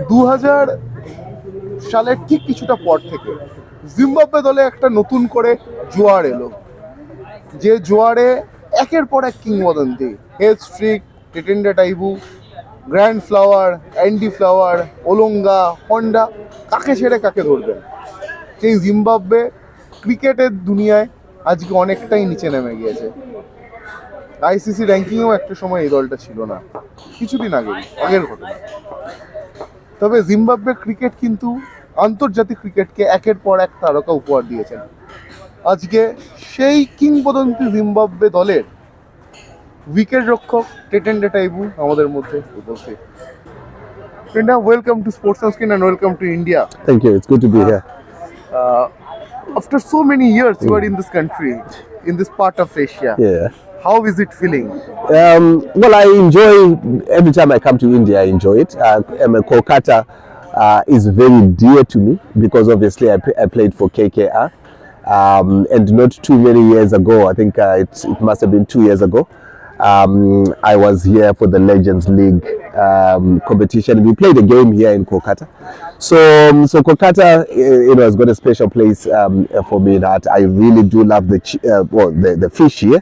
2000 সালের ঠিক কিছুটা পর থেকে জিম্বাবুয়ে দলে একটা নতুন করে জোয়ার এলো, যে জোয়ারে একের পর এক কিংবদন্তি, Heath Streak, Tatenda Taibu, Grant Flower, Andy Flower, Olonga, Hondo, কাকে ছেড়ে কাকে ধরবেন। সেই জিম্বাবুয়ে ক্রিকেটের দুনিয়ায় আজকে অনেকটাই নিচে নেমে গিয়েছে। আইসিসি র্যাঙ্কিংয়েও একটা সময় এই দলটা ছিল না, কিছুদিন আগের ঘটনা। তবে জিম্বাবুয়ে ক্রিকেট কিন্তু আন্তর্জাতিক ক্রিকেটকে একের পর এক তারকা উপহার দিয়েছেন। আজকে সেই কিংবদন্তি জিম্বাবুয়ে দলের উইকেট রক্ষক টেটেন্ডা টাইবু আমাদের মধ্যে উপস্থিত। Tatenda, welcome to sports screen and welcome to India. Thank you. It's good to be here. After so many years you are in this country, in this part of Asia. Yeah. How is it feeling? Well, I enjoy every time I come to India. I enjoy it. Kolkata is very dear to me because obviously I played for KKR, and not too many years ago. I think it must have been 2 years ago. I was here for the Legends League competition. We played a game here in Kolkata. So Kolkata, has got a special place for me. That I really do love the fish here,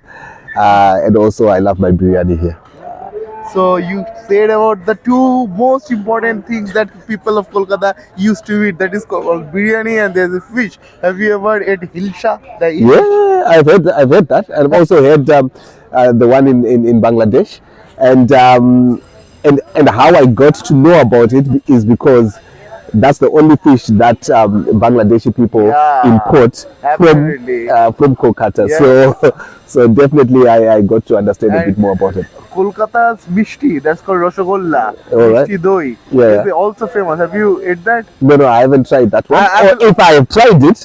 and also I love my biryani here. So you said about the two most important things that people of Kolkata used to eat, that is called biryani and there's a fish. Have you ever ate hilsha? Yeah, I've heard that. I've also heard the one in Bangladesh, and how I got to know about it is because that's the only fish that Bangladeshi people import from Kolkata. Yeah. So definitely I got to understand a bit more about it. Kolkata's mishti, that's called rasgulla, All right. mishti doi, Yeah. is also famous. Have you ate that? No, I haven't tried that one. Or if I have tried it,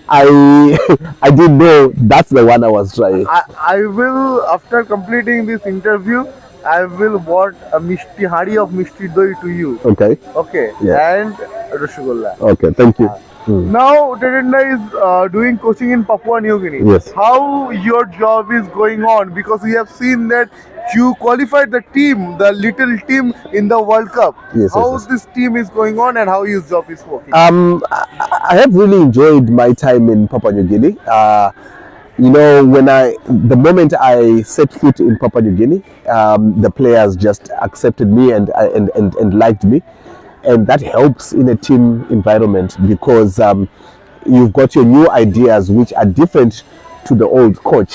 I didn't know that's the one I was trying. I will, after completing this interview, I will bought a mishti hari of mishti doi to you. Okay. Okay. Yeah. And rasgulla. Okay. Thank you. Now Tetenda is doing coaching in Papua New Guinea. Yes. How your job is going on? Because we have seen that you qualified the team, the little team in the World Cup. Yes, How yes. this team is going on and how his job is working? I have really enjoyed my time in Papua New Guinea. The moment I set foot in Papua New Guinea, the players just accepted me and liked me. And that helps in a team environment because you've got your new ideas which are different to the old coach.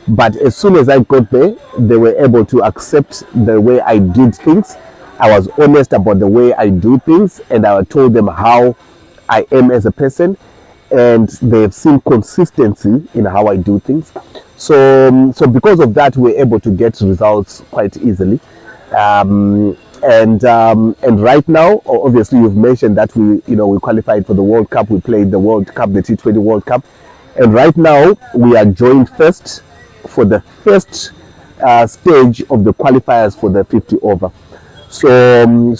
But as soon as I got there, they were able to accept the way I did things. I was honest about the way I do things, and I told them how I am as a person, and they've seen consistency in how I do things. So because of that, we're able to get results quite easily. And right now, obviously, you've mentioned that we qualified for the World Cup. We played the World Cup, the T20 World Cup, and right now we are joined first for the first stage of the qualifiers for the 50 over. So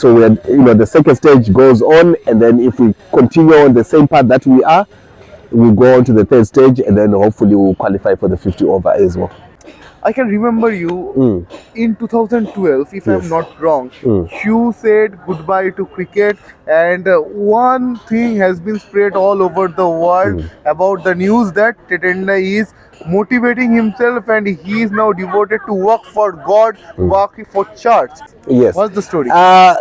we're the second stage goes on, and then if we continue on the same path that we are, we'll go on to the third stage, and then hopefully we'll qualify for the 50 over as well. I can remember you in 2012, if I'm not wrong. You said goodbye to cricket, and one thing has been spread all over the world about the news that Tetenda is motivating himself and he is now devoted to work for God, work for church. Yes. What's the story?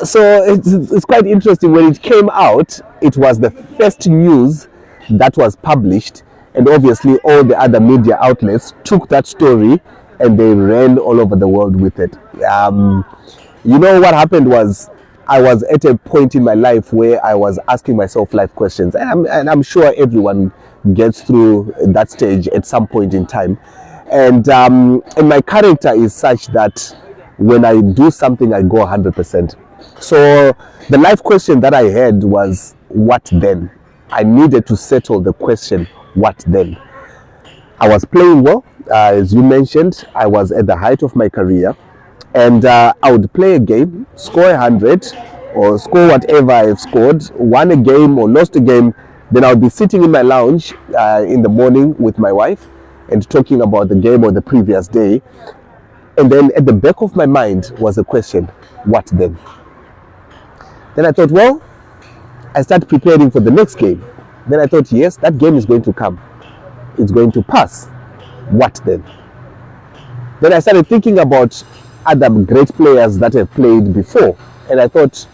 So it's quite interesting. When it came out, it was the first news that was published, and obviously all the other media outlets took that story and they ran all over the world with it. What happened was, I was at a point in my life where I was asking myself life questions, and I'm sure everyone gets through that stage at some point in time. And my character is such that when I do something, I go 100%. So the life question that I had was, what then? I needed to settle the question, what then? I was playing well. As you mentioned, I was at the height of my career, and I would play a game, score 100 or score whatever I've scored, won a game or lost a game. Then I would be sitting in my lounge in the morning with my wife and talking about the game or the previous day. And then at the back of my mind was a question, what then? Then I thought, well, I started preparing for the next game. Then I thought, yes, that game is going to come. It's going to pass. What then? Then I started thinking about other great players that have played before. And I thought,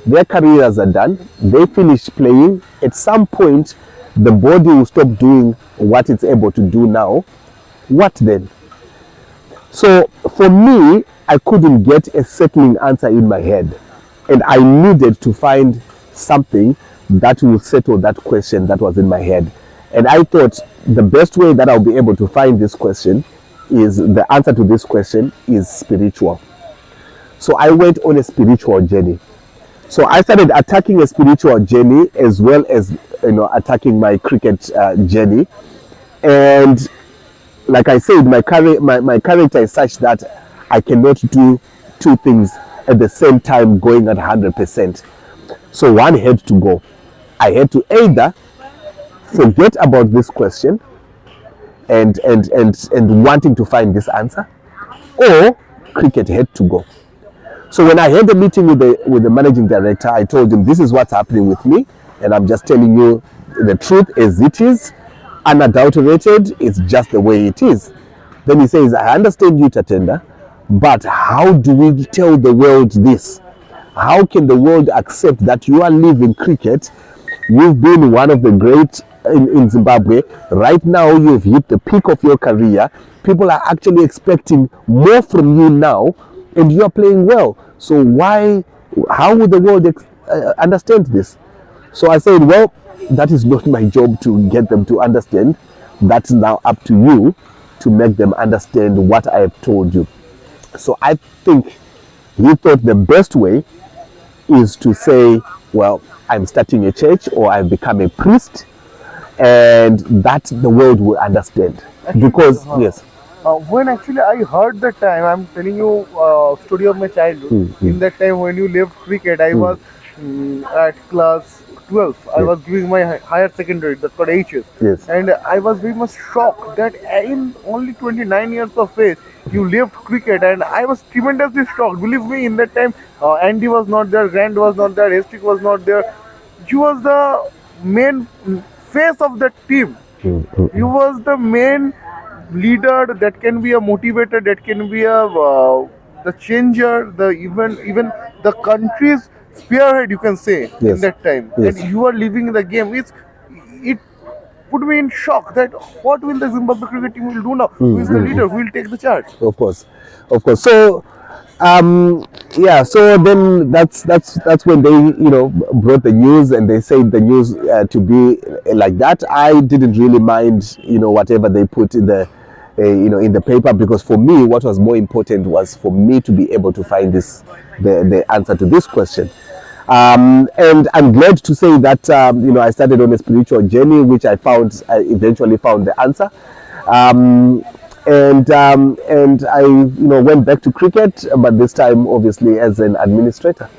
their careers are done. They finished playing. At some point, the body will stop doing what it's able to do now. What then? So for me, I couldn't get a settling answer in my head. And I needed to find something that will settle that question that was in my head. And I thought the best way that I'll be able to find this question is, the answer to this question is spiritual. So I went on a spiritual journey. So I started attacking a spiritual journey as well as, attacking my cricket journey. And like I said, my character is such that I cannot do two things at the same time going at 100%. So one had to go. I had to either forget about this question and wanting to find this answer, or cricket had to go. So when I had a meeting with the managing director, I told him, this is what's happening with me, and I'm just telling you the truth as it is, unadulterated. It's just the way it is. Then he says, I understand you, Tatenda, but how do we tell the world this? How can the world accept that you are leaving cricket? You've been one of the great in Zimbabwe. Right now, you've hit the peak of your career. People are actually expecting more from you now, and you are playing well. So how would the world understand this? So I said, well, that is not my job to get them to understand. That's now up to you to make them understand what I have told you. So I think he thought the best way is to say, well, I'm starting a church, or I've become a priest, and that the world will understand. Actually, Because, yes. When actually I heard that time, I'm telling you story of my childhood. In that time when you left cricket, I was at class 12. I was doing my higher secondary, that's called HS. Yes. And I was very much shocked that in only 29 years of age, you left cricket, and I was tremendously shocked. Believe me, in that time, Andy was not there, Grant was not there, Hestic was not there. You was the main face of the team. You was the main leader that can be a motivator, that can be a the changer, the even the country's spearhead, you can say. Yes. In that time. Yes. And you are leaving the game. It put me in shock that what will the Zimbabwe cricket team will do now? Who is the leader? Who will take the charge? Of course. So so then that's when they brought the news, and they said the news to be like that. I didn't really mind whatever they put in the in the paper, because for me what was more important was for me to be able to find the answer to this question. And I'm glad to say that I started on a spiritual journey, which I eventually found the answer. And I went back to cricket, but this time obviously as an administrator.